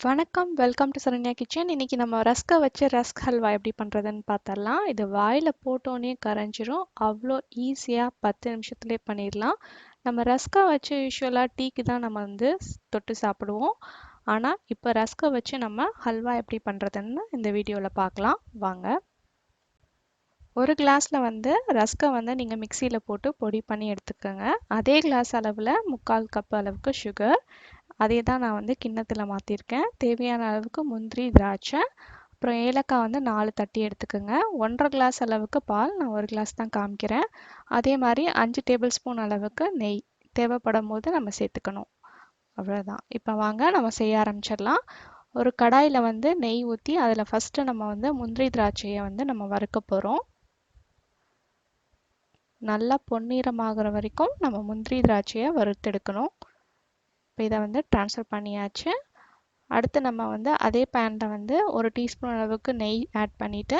வணக்கம், welcome to Saranya kitchen. இன்னைக்கு நம்ம ரஸ்கை வச்சு ரஸ்க் ஹல்வா எப்படி பண்ணுறதுன்னு பார்த்தரலாம். இது வாயில் போட்டோன்னே கரைஞ்சிரும். அவ்வளோ ஈஸியாக 10 நிமிஷத்துலேயே பண்ணிடலாம். நம்ம ரஸ்கை வச்சு யூஸ்வலாக டீக்கு தான் நம்ம தொட்டு சாப்பிடுவோம். ஆனால் இப்போ ரஸ்கை வச்சு நம்ம ஹல்வா எப்படி பண்ணுறதுன்னு இந்த வீடியோவில் பார்க்கலாம் வாங்க. ஒரு கிளாஸில் ரஸ்கை நீங்கள் மிக்சியில் போட்டு பொடி பண்ணி எடுத்துக்கோங்க. அதே கிளாஸ் அளவில் 3/4 கப் அளவுக்கு சுகர், அதே தான் நான் கிண்ணத்தில் மாற்றிருக்கேன். தேவையான அளவுக்கு முந்திரி, திராட்சை, அப்புறம் ஏலக்காய் 4 தட்டி எடுத்துக்கோங்க. 1/2 கிளாஸ் அளவுக்கு பால், நான் 1 கிளாஸ் தான் காமிக்கிறேன். அதே மாதிரி 5 டேபிள் ஸ்பூன் அளவுக்கு நெய் தேவைப்படும் போது நம்ம சேர்த்துக்கணும். அவ்வளோதான். இப்போ வாங்க நம்ம செய்ய ஆரம்பிச்சிடலாம். ஒரு கடாயில் நெய் ஊற்றி அதில் ஃபஸ்ட்டு நம்ம முந்திரி திராட்சையை நம்ம வறுக்க போகிறோம். நல்லா பொன்னிறமாகிற வரைக்கும் நம்ம முந்திரி திராட்சையை வறுத்தெடுக்கணும். இப்போ இதை ட்ரான்ஸ்ஃபர் பண்ணியாச்சு. அடுத்து நம்ம அதே பேனில் 1 டீஸ்பூன் அளவுக்கு நெய் ஆட் பண்ணிவிட்டு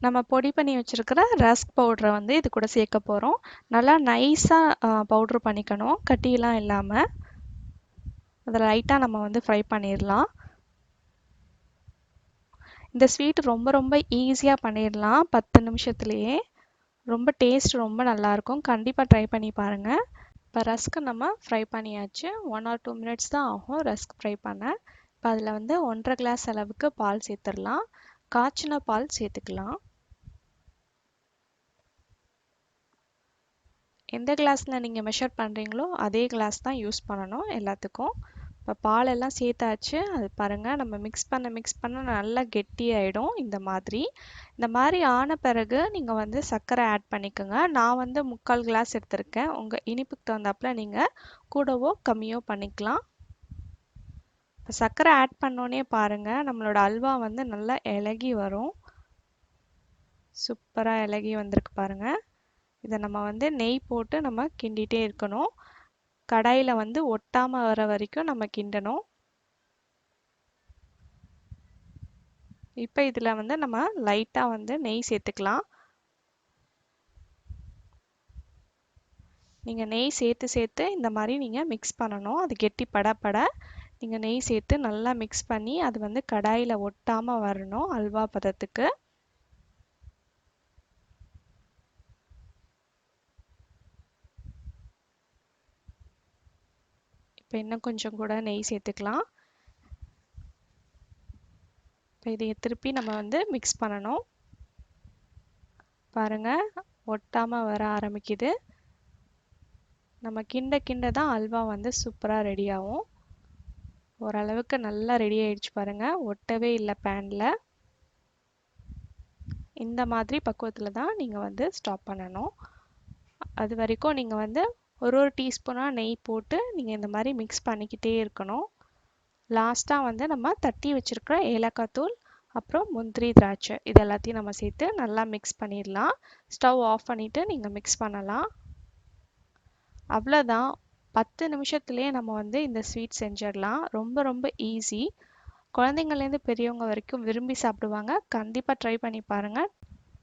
நம்ம பொடி பண்ணி வச்சுருக்கிற ரஸ்க் பவுடரை இது கூட சேர்க்க போகிறோம். நல்லா நைஸாக பவுட்ரு பண்ணிக்கணும், கட்டியெல்லாம் இல்லாமல். அதை லைட்டாக நம்ம ஃப்ரை பண்ணிடலாம். இந்த ஸ்வீட் ரொம்ப ரொம்ப ஈஸியாக பண்ணிடலாம், 10 நிமிஷத்துலேயே. ரொம்ப டேஸ்ட் ரொம்ப நல்லாயிருக்கும். கண்டிப்பாக ட்ரை பண்ணி பாருங்கள். இப்போ ரஸ்க்கு நம்ம ஃப்ரை பண்ணியாச்சு. 1 or 2 மினிட்ஸ் தான் ஆகும் ரஸ்க் ஃப்ரை பண்ண. இப்போ அதில் 1/2 கிளாஸ் அளவுக்கு பால் சேர்த்துடலாம். காய்ச்சின பால் சேர்த்துக்கலாம். எந்த கிளாஸில் நீங்கள் மெஷர் பண்ணுறீங்களோ அதே கிளாஸ் தான் யூஸ் பண்ணணும் எல்லாத்துக்கும். இப்போ பாலெல்லாம் சேர்த்தாச்சு. அது பாருங்கள், நம்ம மிக்ஸ் பண்ண நல்லா கெட்டியாயிடும். இந்த மாதிரி ஆன பிறகு நீங்கள் சர்க்கரை ஆட் பண்ணிக்கோங்க. நான் 3/4 கிளாஸ் எடுத்திருக்கேன். உங்கள் இனிப்புக்கு தகுந்தாப்புல நீங்கள் கூடவோ கம்மியோ பண்ணிக்கலாம். இப்போ சர்க்கரை ஆட் பண்ணோன்னே பாருங்கள், நம்மளோட அல்வா நல்லா இலகி வரும். சூப்பராக இலகி வந்திருக்கு பாருங்கள். இதை நம்ம நெய் போட்டு நம்ம கிண்டிகிட்டே இருக்கணும். கடாயில் ஒட்டாமல் வர வரைக்கும் நம்ம கிண்டணும். இப்போ இதில் நம்ம லைட்டாக நெய் சேர்த்துக்கலாம். நீங்கள் நெய் சேர்த்து இந்த மாதிரி நீங்கள் மிக்ஸ் பண்ணணும். அது கெட்டி பட நீங்கள் நெய் சேர்த்து நல்லா மிக்ஸ் பண்ணி அது கடாயில் ஒட்டாமல் வரணும் அல்வா பதத்துக்கு. இப்போ இன்னும் கொஞ்சம் கூட நெய் சேர்த்துக்கலாம். இப்போ இதை திருப்பி நம்ம மிக்ஸ் பண்ணணும். பாருங்கள், ஒட்டாமல் வர ஆரம்பிக்குது. நம்ம கிண்ட தான் அல்வா சூப்பராக ரெடி ஆகும். ஓரளவுக்கு நல்லா ரெடி ஆயிடுச்சு பாருங்கள், ஒட்டவே இல்லை பேனில். இந்த மாதிரி பக்குவத்தில் தான் நீங்கள் ஸ்டாப் பண்ணணும். அது வரைக்கும் நீங்கள் ஒரு டீஸ்பூனாக நெய் போட்டு நீங்கள் இந்த மாதிரி மிக்ஸ் பண்ணிக்கிட்டே இருக்கணும். லாஸ்ட்டாக நம்ம தட்டி வச்சுருக்கிற ஏலக்காய் தூள், அப்புறம் முந்திரி திராட்சை, இது எல்லாத்தையும் நம்ம சேர்த்து நல்லா மிக்ஸ் பண்ணிடலாம். ஸ்டவ் ஆஃப் பண்ணிவிட்டு நீங்கள் மிக்ஸ் பண்ணலாம். அவ்வளோதான், 10 நிமிஷத்துலேயே நம்ம இந்த ஸ்வீட் செஞ்சிடலாம். ரொம்ப ரொம்ப ஈஸி. குழந்தைங்கள்லேருந்து பெரியவங்க வரைக்கும் விரும்பி சாப்பிடுவாங்க. கண்டிப்பாக ட்ரை பண்ணி பாருங்கள்.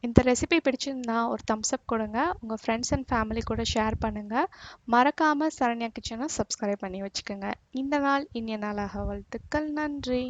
இந்த ரெசிபி பிடிச்சிருந்தா ஒரு தம்ஸ் அப் கொடுங்க. உங்கள் ஃப்ரெண்ட்ஸ் அண்ட் ஃபேமிலி கூட ஷேர் பண்ணுங்கள். மறக்காமல் சரண்யா கிச்சனை சப்ஸ்கிரைப் பண்ணி வச்சுக்கோங்க. இந்த நாள் இனிய நாளாக வாழ்த்துக்கள். நன்றி.